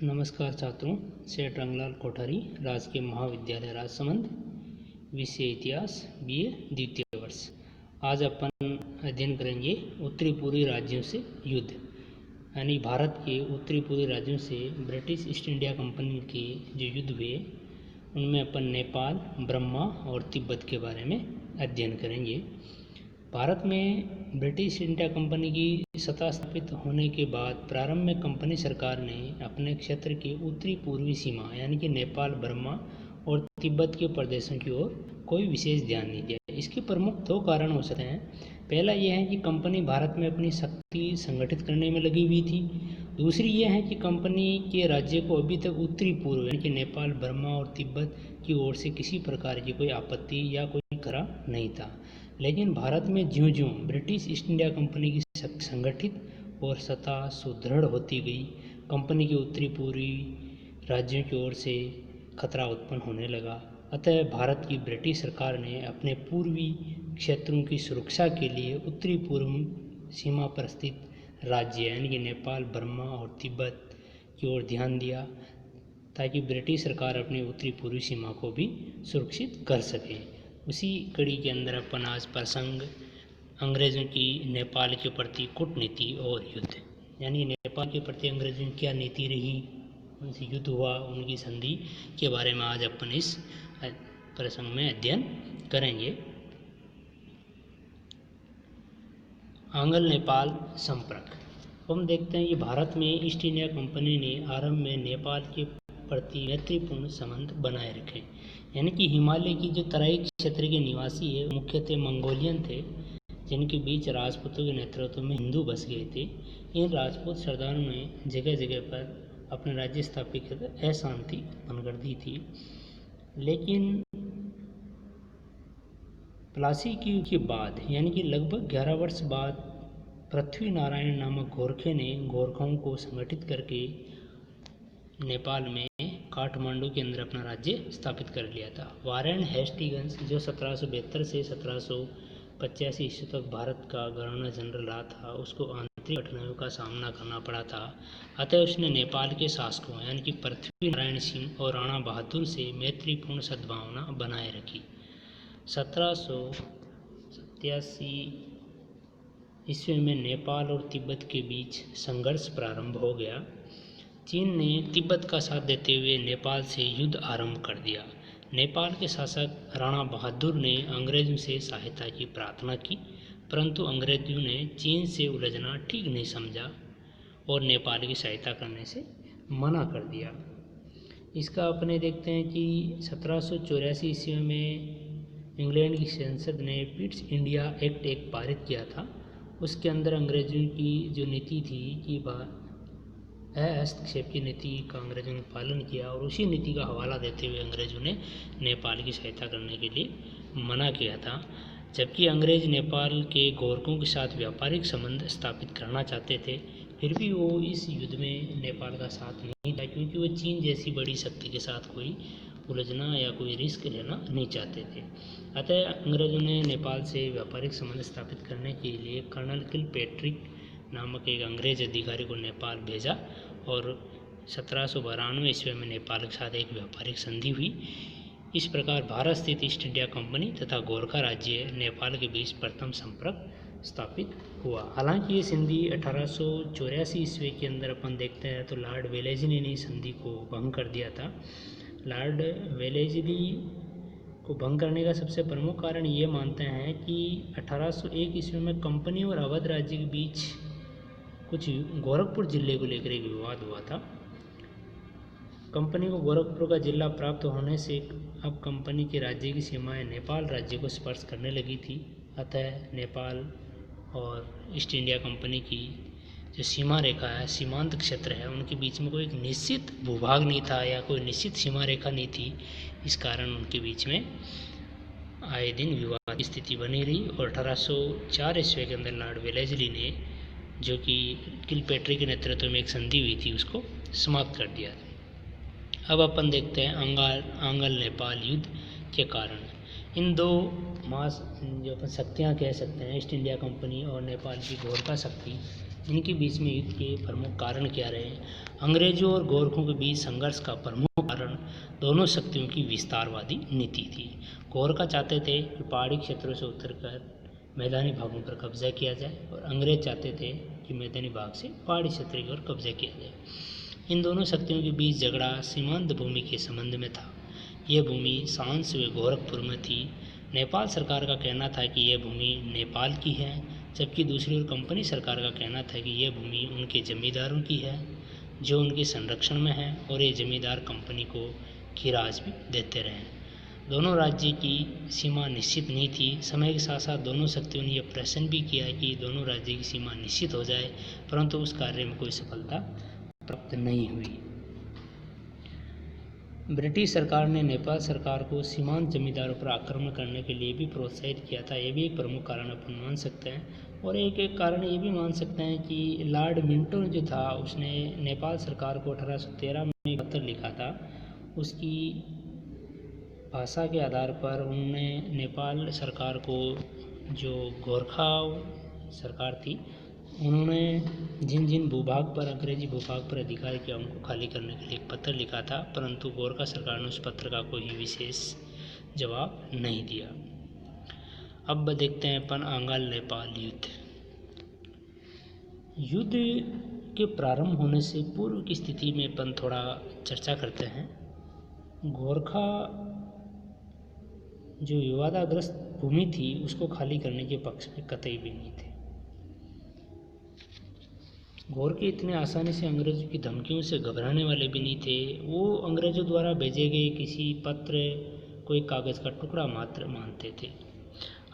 नमस्कार छात्रों, सेठ रंगलाल कोठारी, राजकीय महाविद्यालय राजसमंद, विषय इतिहास, BA द्वितीय वर्ष। आज अपन अध्ययन करेंगे उत्तरी पूर्वी राज्यों से युद्ध, यानी भारत के उत्तरी पूर्वी राज्यों से ब्रिटिश ईस्ट इंडिया कंपनी के जो युद्ध हुए उनमें अपन नेपाल, बर्मा और तिब्बत के बारे में अध्ययन करेंगे। भारत में ब्रिटिश इंडिया कंपनी की सत्ता स्थापित होने के बाद प्रारंभ में कंपनी सरकार ने अपने क्षेत्र की उत्तरी पूर्वी सीमा यानी कि नेपाल, बर्मा और तिब्बत के प्रदेशों की ओर कोई विशेष ध्यान नहीं दिया। इसके प्रमुख दो कारण हो सकते हैं। पहला यह है कि कंपनी भारत में अपनी शक्ति संगठित करने में लगी हुई थी। दूसरी यह है कि कंपनी के राज्य को अभी तक उत्तरी पूर्व यानी कि नेपाल, बर्मा और तिब्बत की ओर से किसी प्रकार की कोई आपत्ति या कोई खतरा नहीं था। लेकिन भारत में ज्यों-ज्यों ब्रिटिश ईस्ट इंडिया कंपनी की संगठित और सत्ता सुदृढ़ होती गई, कंपनी के उत्तरी पूर्वी राज्यों की ओर से खतरा उत्पन्न होने लगा। अतः भारत की ब्रिटिश सरकार ने अपने पूर्वी क्षेत्रों की सुरक्षा के लिए उत्तरी पूर्व सीमा पर स्थित राज्य यानी कि नेपाल, बर्मा और तिब्बत की ओर ध्यान दिया ताकि ब्रिटिश सरकार अपनी उत्तरी पूर्वी सीमा को भी सुरक्षित कर सके। उसी कड़ी के अंदर अपन आज प्रसंग अंग्रेज़ों की नेपाल के प्रति कूटनीति और युद्ध, यानी नेपाल के प्रति अंग्रेज़ों की क्या नीति रही, उनसे युद्ध हुआ, उनकी संधि के बारे में आज अपन इस प्रसंग में अध्ययन करेंगे। आंग्ल नेपाल संपर्क। हम देखते हैं कि भारत में ईस्ट इंडिया कंपनी ने आरंभ में नेपाल के प्रति मैत्रीपूर्ण संबंध बनाए रखे, यानी कि हिमालय की जो तराई क्षेत्र के निवासी है मुख्यतः मंगोलियन थे, जिनके बीच राजपूतों के नेतृत्व में हिंदू बस गए थे। इन राजपूत सरदारों ने जगह जगह पर अपने राज्य स्थापित कर अशांति उत्पन्न कर दी थी। लेकिन प्लासी के बाद यानी कि लगभग 11 वर्ष बाद पृथ्वी नारायण नामक गोरखे ने गोरखाओं को संगठित करके नेपाल में काठमांडू के अंदर अपना राज्य स्थापित कर लिया था। वारेन हेस्टिंग्स जो 1772 से 1785 ईस्वी तक भारत का गवर्नर जनरल रहा था, उसको आंतरिक कठिनाइयों का सामना करना पड़ा था। अतः उसने नेपाल के शासकों यानी कि पृथ्वी नारायण सिंह और राणा बहादुर से मैत्रीपूर्ण सद्भावना बनाए रखी। 1787 ईस्वी में नेपाल और तिब्बत के बीच संघर्ष प्रारंभ हो गया। चीन ने तिब्बत का साथ देते हुए नेपाल से युद्ध आरंभ कर दिया। नेपाल के शासक राणा बहादुर ने अंग्रेजों से सहायता की प्रार्थना की, परंतु अंग्रेजों ने चीन से उलझना ठीक नहीं समझा और नेपाल की सहायता करने से मना कर दिया। इसका अपने देखते हैं कि 1784 ईस्वी में इंग्लैंड की संसद ने पिट्स इंडिया एक्ट एक पारित किया था। उसके अंदर अंग्रेजों की जो नीति थी कि हस्तक्षेप की नीति का अंग्रेजों ने पालन किया और उसी नीति का हवाला देते हुए अंग्रेजों ने नेपाल की सहायता करने के लिए मना किया था। जबकि अंग्रेज नेपाल के गोरखों के साथ व्यापारिक संबंध स्थापित करना चाहते थे, फिर भी वो इस युद्ध में नेपाल का साथ नहीं था, क्योंकि वो चीन जैसी बड़ी शक्ति के साथ कोई उलझना या कोई रिस्क लेना नहीं चाहते थे। अतः अंग्रेजों ने नेपाल से व्यापारिक संबंध स्थापित करने के लिए कर्नल किलपैट्रिक नामक एक अंग्रेज अधिकारी को नेपाल भेजा और 1792 ईस्वी में नेपाल के साथ एक व्यापारिक संधि हुई। इस प्रकार भारत स्थित ईस्ट इंडिया कंपनी तथा गोरखा राज्य नेपाल के बीच प्रथम संपर्क स्थापित हुआ। हालांकि ये संधि 1884 ईस्वी के अंदर अपन देखते हैं तो लॉर्ड वेलेस्ली ने संधि को भंग कर दिया था। लॉर्ड वेलेस्ली को भंग करने का सबसे प्रमुख कारण ये मानते हैं कि 1801 ईस्वी में कंपनी और अवध राज्य के बीच कुछ गोरखपुर जिले को लेकर एक विवाद हुआ था। कंपनी को गोरखपुर का जिला प्राप्त होने से अब कंपनी के राज्य की सीमाएं नेपाल राज्य को स्पर्श करने लगी थी। अतः नेपाल और ईस्ट इंडिया कंपनी की जो सीमा रेखा है, सीमांत क्षेत्र है, उनके बीच में कोई एक निश्चित भूभाग नहीं था या कोई निश्चित सीमा रेखा नहीं थी। इस कारण उनके बीच में आए दिन विवाद की स्थिति बनी रही और 1804 ईस्वी के अंदर लॉर्ड वेलेस्ली ने, जो कि किलपैट्रिक के नेतृत्व में एक संधि हुई थी, उसको समाप्त कर दिया। अब अपन देखते हैं आंग्ल नेपाल युद्ध के कारण। इन दो जो अपन शक्तियाँ कह सकते हैं, ईस्ट इंडिया कंपनी और नेपाल की गोरखा शक्ति, इनके बीच में युद्ध के प्रमुख कारण क्या रहे? अंग्रेजों और गोरखों के बीच संघर्ष का प्रमुख कारण दोनों शक्तियों की विस्तारवादी नीति थी। गोरखा चाहते थे कि पहाड़ी क्षेत्रों से उतरकर मैदानी भागों पर कब्जा किया जाए और अंग्रेज चाहते थे कि मैदानी भाग से पहाड़ी क्षेत्र की ओर कब्जा किया जाए। इन दोनों शक्तियों के बीच झगड़ा सीमांत भूमि के संबंध में था। यह भूमि सांस व गोरखपुर में थी। नेपाल सरकार का कहना था कि यह भूमि नेपाल की है, जबकि दूसरी ओर कंपनी सरकार का कहना था कि यह भूमि उनके जमींदारों की है जो उनके संरक्षण में है और ये जमींदार कंपनी को खीराज भी देते रहे। दोनों राज्य की सीमा निश्चित नहीं थी। समय के साथ साथ दोनों शक्तियों ने यह प्रश्न भी किया कि दोनों राज्य की सीमा निश्चित हो जाए, परंतु उस कार्य में कोई सफलता प्राप्त नहीं हुई। ब्रिटिश सरकार ने नेपाल सरकार को सीमांत जमींदारों पर आक्रमण करने के लिए भी प्रोत्साहित किया था। यह भी एक प्रमुख कारण अपन मान सकते हैं। और एक कारण ये भी मान सकते हैं कि लॉर्ड मिंटो जो था उसने नेपाल सरकार को 1813 में एक पत्र लिखा था। उसकी भाषा के आधार पर उन्होंने नेपाल सरकार को, जो गोरखा सरकार थी, उन्होंने जिन जिन भूभाग पर अंग्रेजी भूभाग पर अधिकार किया उनको खाली करने के लिए एक पत्र लिखा था, परंतु गोरखा सरकार ने उस पत्र का कोई विशेष जवाब नहीं दिया। अब देखते हैं अपन आंगाल नेपाल युद्ध। युद्ध के प्रारंभ होने से पूर्व की स्थिति में अपन थोड़ा चर्चा करते हैं। गोरखा जो विवादाग्रस्त भूमि थी उसको खाली करने के पक्ष में कतई भी नहीं थे। गोरखे इतने आसानी से अंग्रेजों की धमकियों से घबराने वाले भी नहीं थे। वो अंग्रेजों द्वारा भेजे गए किसी पत्र को एक कागज़ का टुकड़ा मात्र मानते थे।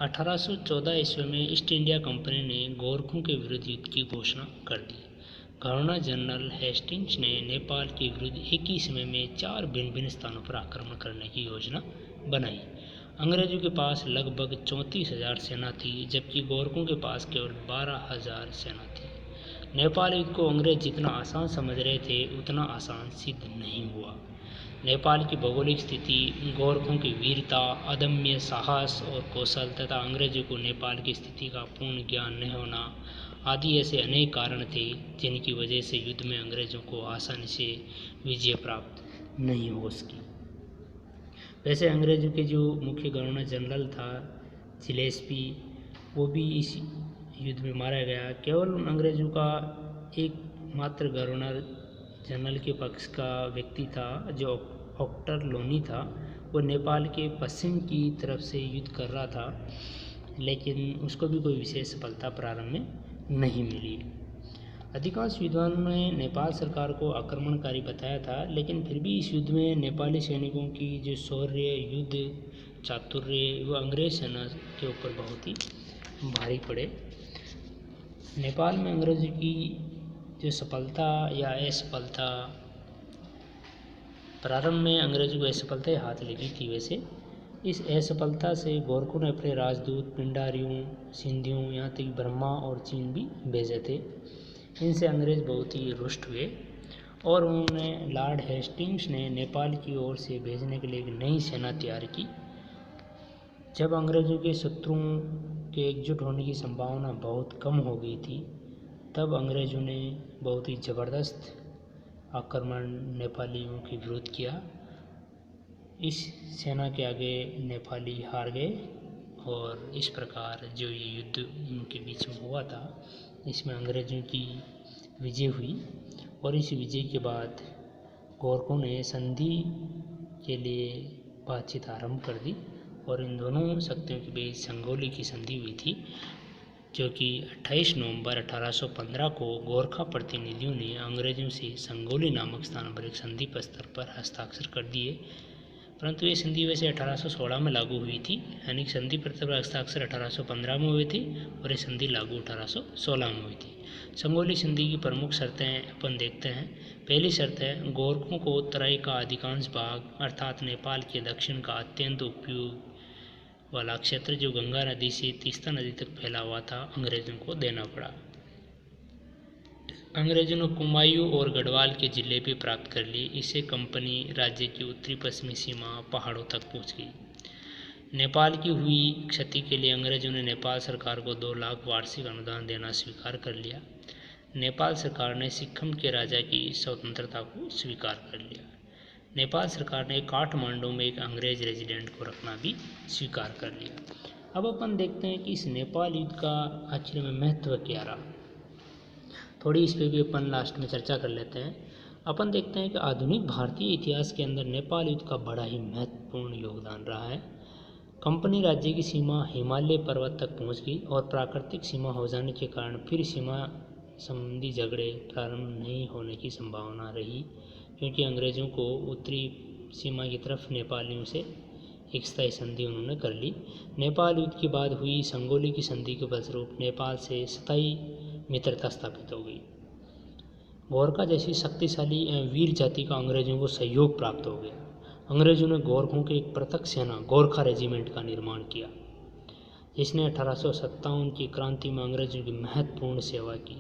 1814 ईस्वी में ईस्ट इंडिया कंपनी ने गोरखों के विरुद्ध युद्ध की घोषणा कर दी। गवर्नर जनरल हेस्टिंग्स ने नेपाल के विरुद्ध एक ही समय में 4 भिन्न भिन्न स्थानों पर आक्रमण करने की योजना बनाई। अंग्रेजों के पास लगभग 34,000 सेना थी, जबकि गोरखों के पास केवल 12,000 सेना थी। नेपाल युद्ध को अंग्रेज जितना आसान समझ रहे थे उतना आसान सिद्ध नहीं हुआ। नेपाल की भौगोलिक स्थिति, गोरखों की वीरता, अदम्य साहस और कौशल तथा अंग्रेजों को नेपाल की स्थिति का पूर्ण ज्ञान नहीं होना आदि ऐसे अनेक कारण थे जिनकी वजह से युद्ध में अंग्रेजों को आसानी से विजय प्राप्त नहीं हो सकी। वैसे अंग्रेजों के जो मुख्य गवर्नर जनरल था जिलेस्पी, वो भी इस युद्ध में मारा गया। केवल अंग्रेजों का एक मात्र गवर्नर जनरल के पक्ष का व्यक्ति था जो ऑक्टर लोनी था। वो नेपाल के पश्चिम की तरफ से युद्ध कर रहा था, लेकिन उसको भी कोई विशेष सफलता प्रारंभ में नहीं मिली। अधिकांश विद्वानों ने नेपाल सरकार को आक्रमणकारी बताया था, लेकिन फिर भी इस युद्ध में नेपाली सैनिकों की जो शौर्य, युद्ध चातुर्य, वो अंग्रेज सेना के ऊपर बहुत ही भारी पड़े। नेपाल में अंग्रेजों की जो सफलता या असफलता, प्रारंभ में अंग्रेजों को असफलता ही हाथ लगी थी। वैसे इस असफलता से गोरखों ने अपने राजदूत पिंडारियों, सिंधियों, यहाँ तक ब्रह्मा और चीन भी भेजे थे। इनसे अंग्रेज बहुत ही रुष्ट हुए और उन्होंने लॉर्ड हेस्टिंग्स ने नेपाल की ओर से भेजने के लिए एक नई सेना तैयार की। जब अंग्रेजों के शत्रुओं के एकजुट होने की संभावना बहुत कम हो गई थी, तब अंग्रेजों ने बहुत ही ज़बरदस्त आक्रमण नेपालियों के विरुद्ध किया। इस सेना के आगे नेपाली हार गए और इस प्रकार जो ये युद्ध उनके बीच में हुआ था, इसमें अंग्रेजों की विजय हुई। और इस विजय के बाद गोरखों ने संधि के लिए बातचीत आरंभ कर दी और इन दोनों शक्तियों के बीच संगोली की संधि हुई थी, जो कि 28 नवंबर 1815 को गोरखा प्रतिनिधियों ने अंग्रेजों से संगोली नामक स्थान पर एक संधि पत्र पर हस्ताक्षर कर दिए। परंतु ये संधि वैसे 1816 में लागू हुई थी, यानी संधि पत्र पर हस्ताक्षर 1815 में हुए थे और ये संधि लागू 1816 में हुई थी। संगोली संधि की प्रमुख शर्तें अपन देखते हैं। पहली शर्त है, गोरखों को तराई का अधिकांश भाग अर्थात नेपाल के दक्षिण का अत्यंत उपयोग वाला क्षेत्र जो गंगा नदी से तीस्ता नदी तक फैला हुआ था, अंग्रेजों को देना पड़ा। अंग्रेजों ने कुमायूं और गढ़वाल के जिले भी प्राप्त कर लिए। इससे कंपनी राज्य की उत्तरी पश्चिमी सीमा पहाड़ों तक पहुंच गई। नेपाल की हुई क्षति के लिए अंग्रेजों ने नेपाल सरकार को 2 लाख वार्षिक अनुदान देना स्वीकार कर लिया। नेपाल सरकार ने सिक्किम के राजा की स्वतंत्रता को स्वीकार कर लिया। नेपाल सरकार ने काठमांडू में एक अंग्रेज रेजिडेंट को रखना भी स्वीकार कर लिया। अब अपन देखते हैं कि इस नेपाल युद्ध का आखिर में महत्व क्या रहा। थोड़ी इस पर भी अपन लास्ट में चर्चा कर लेते हैं। अपन देखते हैं कि आधुनिक भारतीय इतिहास के अंदर नेपाल युद्ध का बड़ा ही महत्वपूर्ण योगदान रहा है। कंपनी राज्य की सीमा हिमालय पर्वत तक पहुंच गई और प्राकृतिक सीमा हो जाने के कारण फिर सीमा संबंधी झगड़े प्रारंभ नहीं होने की संभावना रही, क्योंकि अंग्रेज़ों को उत्तरी सीमा की तरफ नेपालियों से एक स्थायी संधि उन्होंने कर ली। नेपाल युद्ध के बाद हुई संगोली की संधि के फलस्वरूप नेपाल से स्थायी मित्रता स्थापित हो गई। गोरखा जैसी शक्तिशाली वीर जाति का अंग्रेजों को सहयोग प्राप्त हो गया। अंग्रेजों ने गोरखों के एक पृथक सेना गोरखा रेजिमेंट का निर्माण किया, जिसने 1857 की क्रांति में अंग्रेजों की महत्वपूर्ण सेवा की।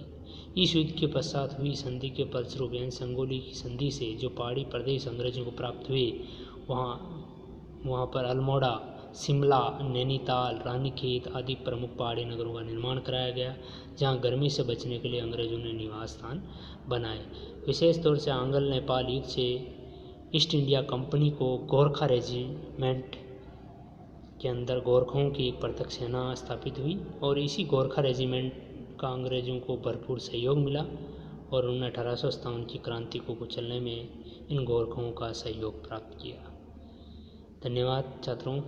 इस युद्ध के पश्चात हुई संधि के फलस्वरूप यानी संगोली की संधि से जो पहाड़ी प्रदेश अंग्रेजों को प्राप्त हुए, वहाँ पर अल्मोड़ा, शिमला, नैनीताल, रानीखेत आदि प्रमुख पहाड़ी नगरों का निर्माण कराया गया, जहाँ गर्मी से बचने के लिए अंग्रेजों ने निवास स्थान बनाए। विशेष तौर से आंग्ल नेपाल युद्ध से ईस्ट इंडिया कंपनी को गोरखा रेजिमेंट के अंदर गोरखों की एक पृथक सेना स्थापित हुई और इसी गोरखा रेजिमेंट का अंग्रेजों को भरपूर सहयोग मिला और उन्होंने 1857 की क्रांति को कुचलने में इन गोरखों का सहयोग प्राप्त किया। धन्यवाद छात्रों।